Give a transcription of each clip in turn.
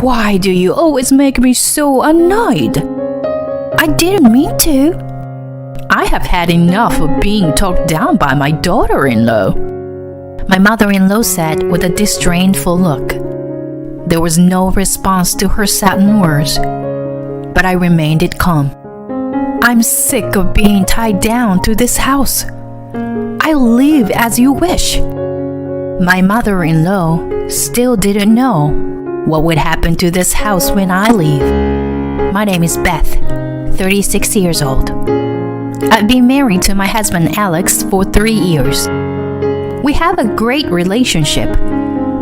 Why do you always make me so annoyed? I didn't mean to. I have had enough of being talked down by my daughter-in-law, my mother-in-law said with a disdainful look. There was no response to her saddened words, but I remained calm. I'm sick of being tied down to this house. I'll leave as you wish. My mother-in-law still didn't know what would happen to this house when I leave. My name is Beth, 36 years old. I've been married to my husband Alex for 3 years. We have a great relationship,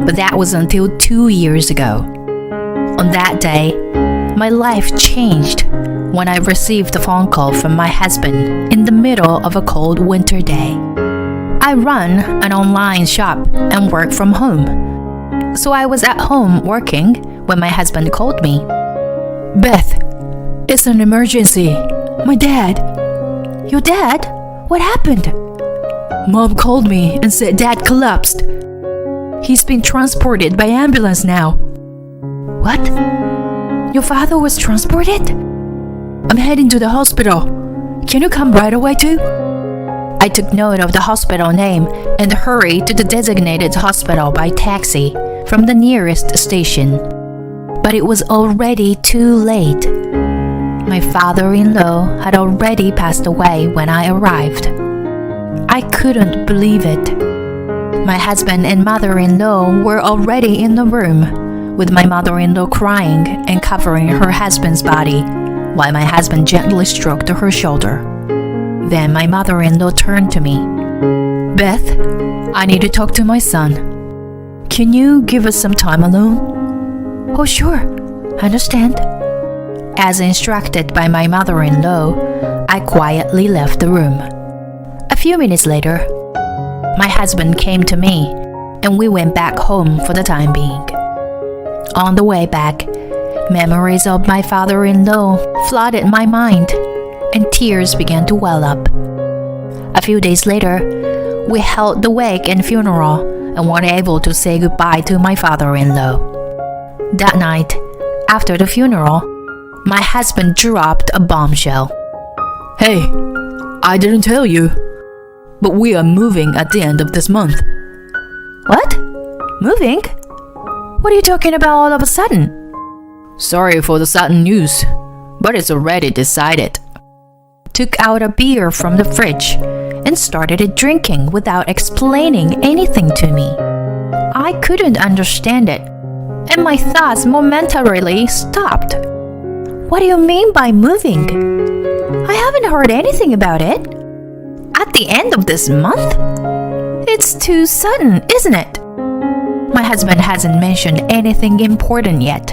but that was until 2 years ago. On that day, my life changed when I received a phone call from my husband in the middle of a cold winter day. I run an online shop and work from home. So I was at home working when my husband called me. Beth, it's an emergency. My dad. Your dad? What happened? Mom called me and said Dad collapsed. He's been transported by ambulance now. What? Your father was transported? I'm heading to the hospital. Can you come right away too? I took note of the hospital name and hurried to the designated hospital by taxi from the nearest station. But it was already too late. My father-in-law had already passed away when I arrived. I couldn't believe it. My husband and mother-in-law were already in the room, with my mother-in-law crying and covering her husband's body, while my husband gently stroked her shoulder. Then my mother-in-law turned to me. Beth, I need to talk to my son. Can you give us some time alone? Oh, sure. Understand. As instructed by my mother-in-law, I quietly left the room. A few minutes later, my husband came to me, and we went back home for the time being. On the way back, memories of my father-in-law flooded my mind, and tears began to well up. A few days later, we held the wake and funeral and were able to say goodbye to my father-in-law. That night, after the funeral, my husband dropped a bombshell. Hey, I didn't tell you, but we are moving at the end of this month. What? Moving? What are you talking about all of a sudden? Sorry for the sudden news, but it's already decided. Took out a beer from the fridge and started drinking without explaining anything to me. I couldn't understand it, and my thoughts momentarily stopped. What do you mean by moving? I haven't heard anything about it. At the end of this month? It's too sudden, isn't it? My husband hasn't mentioned anything important yet.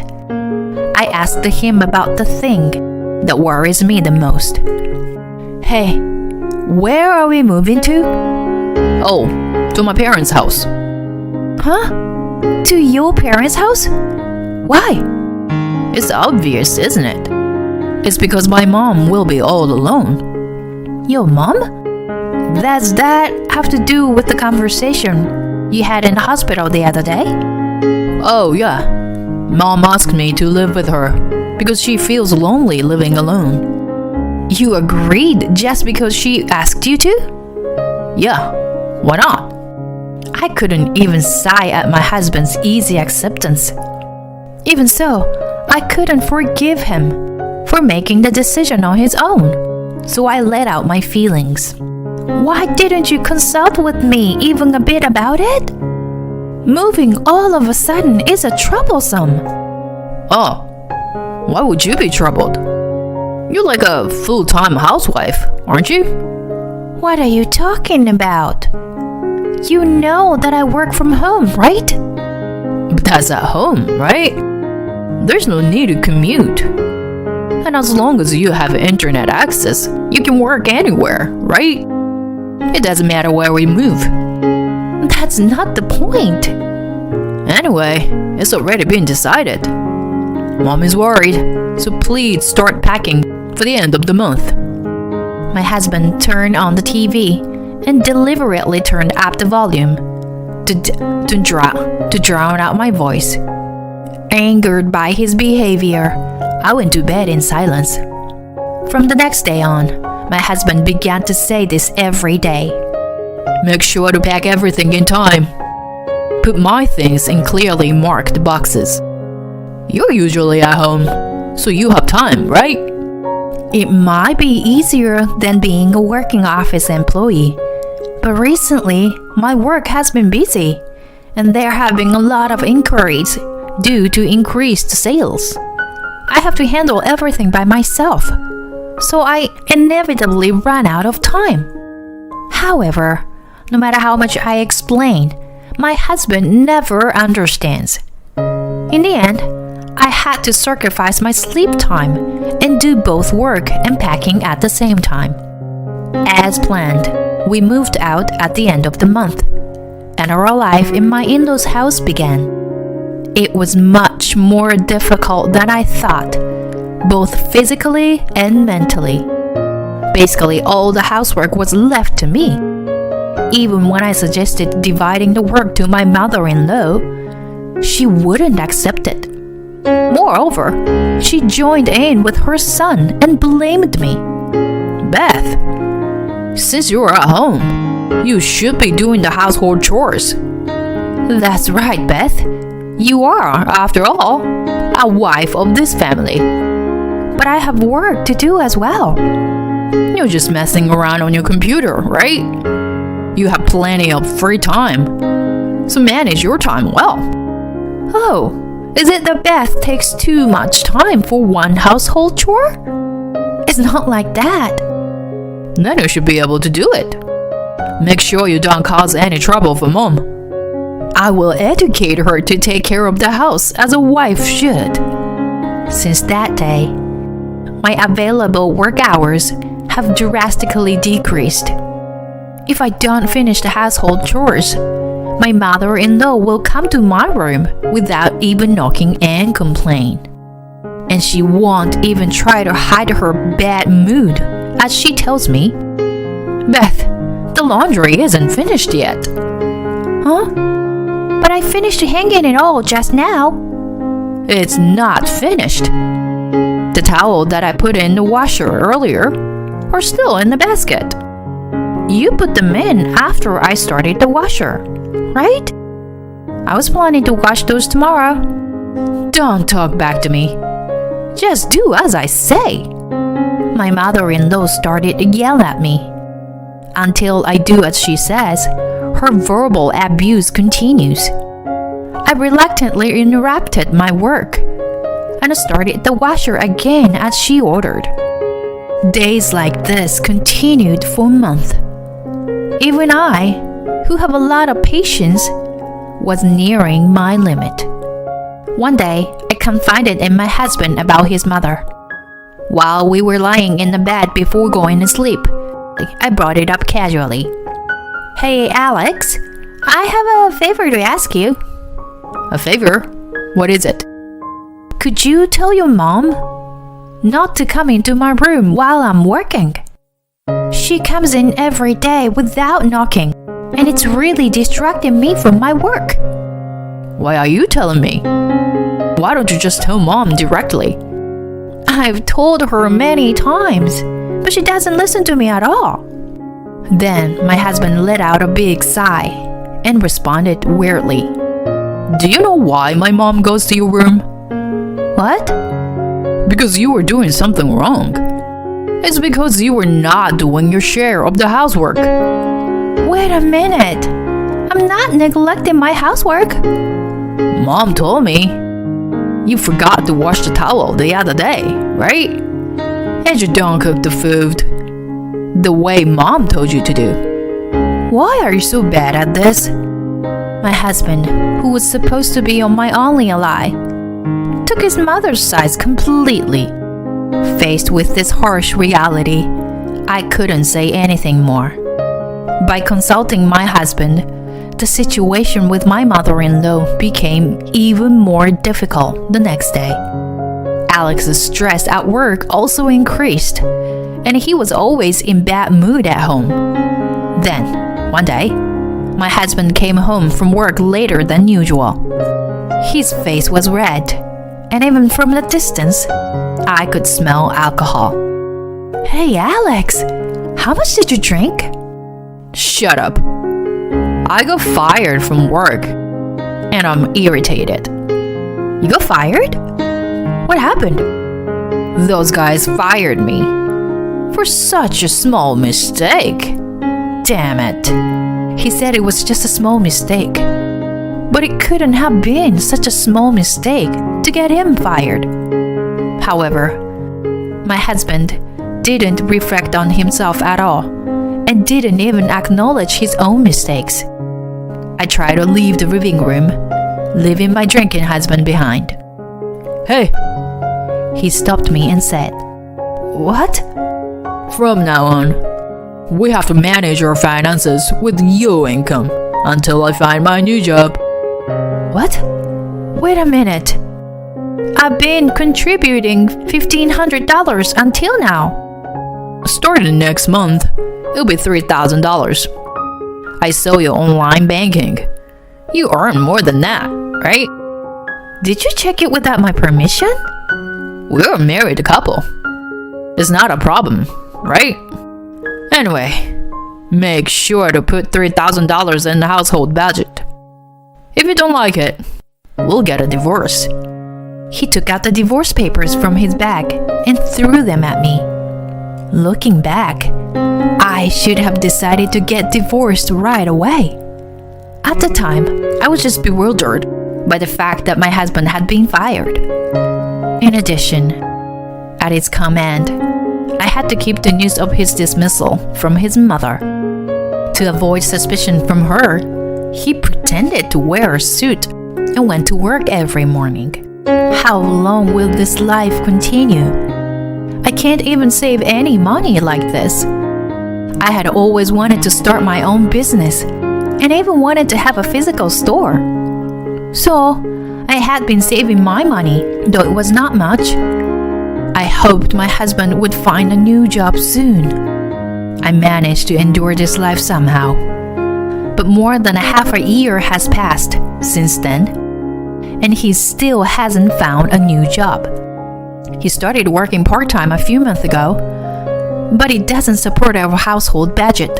I asked him about the thing that worries me the most. Hey, where are we moving to? Oh, to my parents' house. Huh? To your parents' house? Why? It's obvious, isn't it? It's because my mom will be all alone. Your mom? Does that have to do with the conversation you had in the hospital the other day? Oh, yeah. Mom asked me to live with her because she feels lonely living alone. You agreed just because she asked you to? Yeah, why not? I couldn't even sigh at my husband's easy acceptance. Even so, I couldn't forgive him for making the decision on his own, so I let out my feelings. Why didn't you consult with me even a bit about it? Moving all of a sudden is troublesome. Oh, why would you be troubled? You're like a full-time housewife, aren't you? What are you talking about? You know that I work from home, right? But that's at home, right? There's no need to commute. And as long as you have internet access, you can work anywhere, right? It doesn't matter where we move. That's not the point. Anyway, it's already been decided. Mom is worried, so please start packing for the end of the month. My husband turned on the TV and deliberately turned up the volume to drown out my voice. Angered by his behavior, I went to bed in silence. From the next day on, my husband began to say this every day. Make sure to pack everything in time. Put my things in clearly marked boxes. You're usually at home, so you have time, right? It might be easier than being a working office employee, but recently my work has been busy, and there have been a lot of inquiries due to increased sales. I have to handle everything by myself, so I inevitably run out of time. However, no matter how much I explain, my husband never understands. In the end, I had to sacrifice my sleep time and do both work and packing at the same time. As planned, we moved out at the end of the month, and our life in my in-laws' house began. It was much more difficult than I thought, both physically and mentally. Basically, all the housework was left to me. Even when I suggested dividing the work to my mother-in-law, she wouldn't accept it. Moreover, she joined in with her son and blamed me. Beth, since you're at home, you should be doing the household chores. That's right, Beth. You are, after all, a wife of this family. But I have work to do as well. You're just messing around on your computer, right? You have plenty of free time, so manage your time well. Oh, is it that Beth takes too much time for one household chore? It's not like that. Then you should be able to do it. Make sure you don't cause any trouble for Mom. I will educate her to take care of the house as a wife should. Since that day, my available work hours have drastically decreased. If I don't finish the household chores, my mother-in-law will come to my room without even knocking and complain. And she won't even try to hide her bad mood, as she tells me, Beth, the laundry isn't finished yet. Huh? But I finished hanging it all just now. It's not finished. The towel that I put in the washer earlier are still in the basket. You put them in after I started the washer, right? I was planning to wash those tomorrow. Don't talk back to me. Just do as I say. My mother-in-law started to yell at me. Until I do as she says, her verbal abuse continues. I reluctantly interrupted my work and started the washer again as she ordered. Days like this continued for a month. Even I, who have a lot of patience, was nearing my limit. One day, I confided in my husband about his mother. While we were lying in the bed before going to sleep, I brought it up casually. Hey, Alex, I have a favor to ask you. A favor? What is it? Could you tell your mom not to come into my room while I'm working? She comes in every day without knocking, and it's really distracting me from my work. Why are you telling me? Why don't you just tell Mom directly? I've told her many times, but she doesn't listen to me at all. Then my husband let out a big sigh and responded weirdly. Do you know why my mom goes to your room? What? Because you were doing something wrong. It's because you were not doing your share of the housework. Wait a minute. I'm not neglecting my housework. Mom told me. You forgot to wash the towel the other day, right? And you don't cook the food the way Mom told you to do. Why are you so bad at this? My husband, who was supposed to be on my only ally, took his mother's side completely. Faced with this harsh reality, I couldn't say anything more. By consulting my husband, the situation with my mother-in-law became even more difficult the next day. Alex's stress at work also increased, and he was always in bad mood at home. Then, one day, my husband came home from work later than usual. His face was red, and even from the distance, I could smell alcohol. Hey, Alex, how much did you drink? Shut up. I got fired from work, and I'm irritated. You got fired? What happened? Those guys fired me for such a small mistake. Damn it. He said it was just a small mistake. But it couldn't have been such a small mistake to get him fired. However, my husband didn't reflect on himself at all and didn't even acknowledge his own mistakes. I tried to leave the living room, leaving my drinking husband behind. Hey! He stopped me and said, What? From now on, we have to manage our finances with your income until I find my new job. What? Wait a minute. I've been contributing $1,500 until now. Starting next month, it'll be $3,000. I saw your online banking. You earn more than that, right? Did you check it without my permission? We're a married couple. It's not a problem, right? Anyway, make sure to put $3,000 in the household budget. If you don't like it, we'll get a divorce. He took out the divorce papers from his bag and threw them at me. Looking back, I should have decided to get divorced right away. At the time, I was just bewildered by the fact that my husband had been fired. In addition, at his command, I had to keep the news of his dismissal from his mother. To avoid suspicion from her, he pretended to wear a suit and went to work every morning. How long will this life continue? I can't even save any money like this. I had always wanted to start my own business and even wanted to have a physical store. So, I had been saving my money, though it was not much. I hoped my husband would find a new job soon. I managed to endure this life somehow. But more than a half a year has passed since then, and he still hasn't found a new job. He started working part-time a few months ago, but it doesn't support our household budget.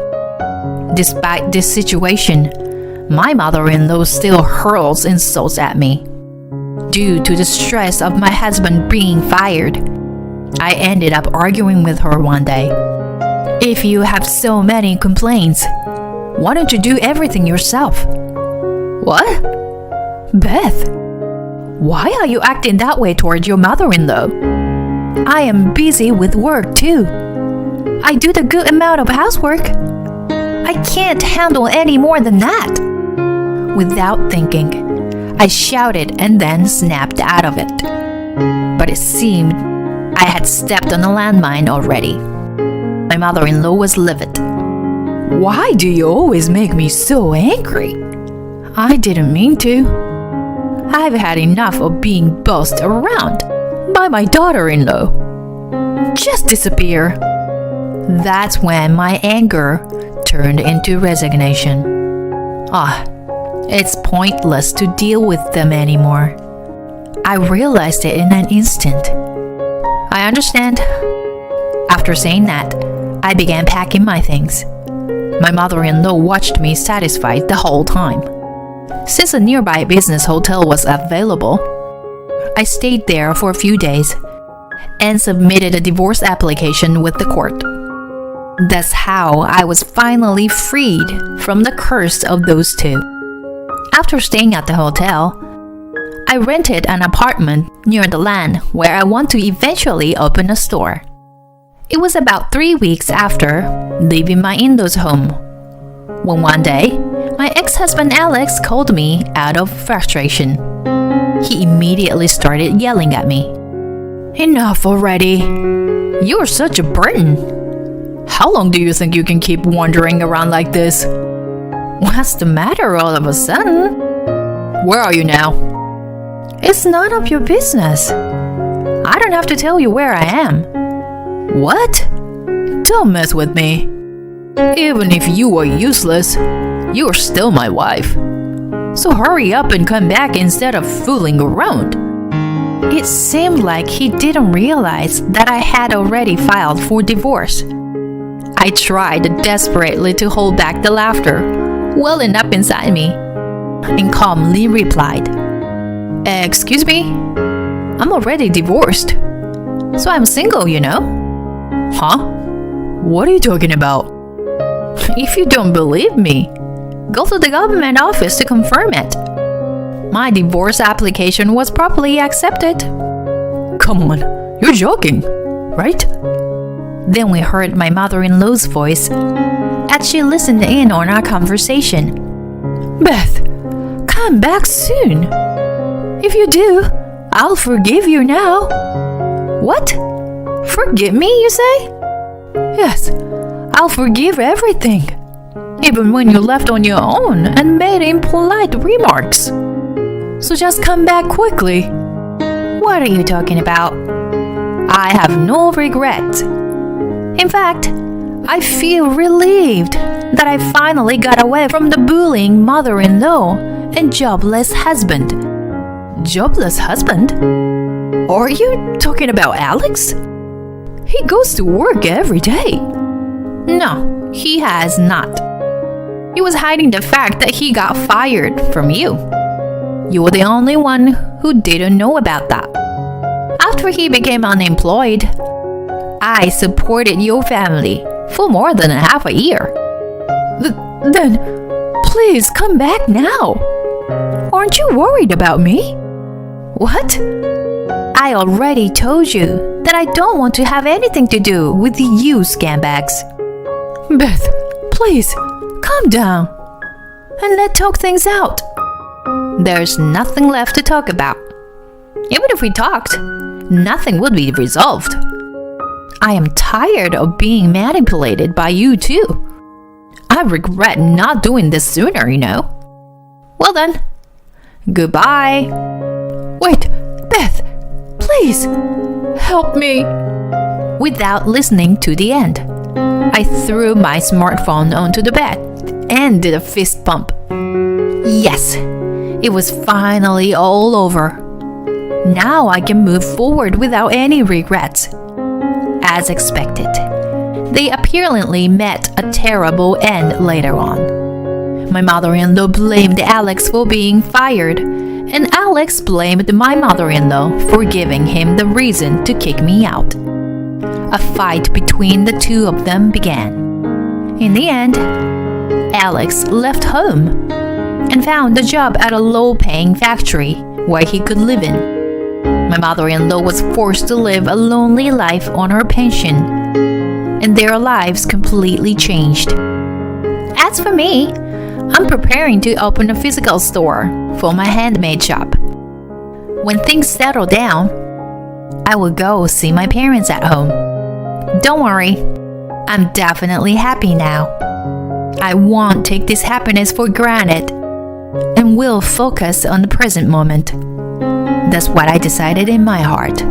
Despite this situation, my mother-in-law still hurls insults at me. Due to the stress of my husband being fired, I ended up arguing with her one day. If you have so many complaints, why don't you do everything yourself? What? Beth, why are you acting that way toward your mother-in-law? I am busy with work too. I do the good amount of housework. I can't handle any more than that. Without thinking, I shouted and then snapped out of it. But it seemed I had stepped on a landmine already. My mother-in-law was livid. Why do you always make me so angry? I didn't mean to. I've had enough of being bossed around by my daughter-in-law. Just disappear. That's when my anger turned into resignation. It's pointless to deal with them anymore. I realized it in an instant. I understand. After saying that, I began packing my things. My mother-in-law watched me satisfied the whole time. Since a nearby business hotel was available, I stayed there for a few days and submitted a divorce application with the court. That's how I was finally freed from the curse of those two. After staying at the hotel, I rented an apartment near the land where I want to eventually open a store. It was about 3 weeks after leaving my in-laws' home, when one day, my ex-husband Alex called me out of frustration. He immediately started yelling at me. Enough already. You're such a burden. How long do you think you can keep wandering around like this? What's the matter all of a sudden? Where are you now? It's none of your business. I don't have to tell you where I am. What? Don't mess with me. Even if you were useless, you're still my wife. So hurry up and come back instead of fooling around. It seemed like he didn't realize that I had already filed for divorce. I tried desperately to hold back the laughter welling up inside me and calmly replied, "Excuse me? I'm already divorced. So I'm single, you know." "Huh? What are you talking about?" "If you don't believe me, go to the government office to confirm it. My divorce application was properly accepted." "Come on, you're joking, right?" Then we heard my mother-in-law's voice as she listened in on our conversation. "Beth, come back soon. If you do, I'll forgive you now." "What? Forgive me, you say?" "Yes, I'll forgive everything. Even when you left on your own and made impolite remarks. So just come back quickly." "What are you talking about?" "I have no regrets. In fact, I feel relieved that I finally got away from the bullying mother-in-law and jobless husband." "Jobless husband? Are you talking about Alex? He goes to work every day." "No, he has not. He was hiding the fact that he got fired from you. You were the only one who didn't know about that. After he became unemployed, I supported your family for more than half a year." Then, please come back now. Aren't you worried about me?" "What? I already told you that I don't want to have anything to do with you scumbags." "Beth, please, calm down and let's talk things out." "There's nothing left to talk about. Even if we talked, nothing would be resolved. I am tired of being manipulated by you too. I regret not doing this sooner, you know." "Well then, goodbye." "Wait, Beth, please, help me." Without listening to the end, I threw my smartphone onto the bed and did a fist pump. Yes, it was finally all over. Now I can move forward without any regrets. As expected, they apparently met a terrible end later on. My mother-in-law blamed Alex for being fired, and Alex blamed my mother-in-law for giving him the reason to kick me out. A fight between the two of them began. In the end, Alex left home and found a job at a low-paying factory where he could live in. My mother-in-law was forced to live a lonely life on her pension, and their lives completely changed. As for me, I'm preparing to open a physical store for my handmade shop. When things settle down, I will go see my parents at home. Don't worry, I'm definitely happy now. I won't take this happiness for granted and will focus on the present moment. That's what I decided in my heart.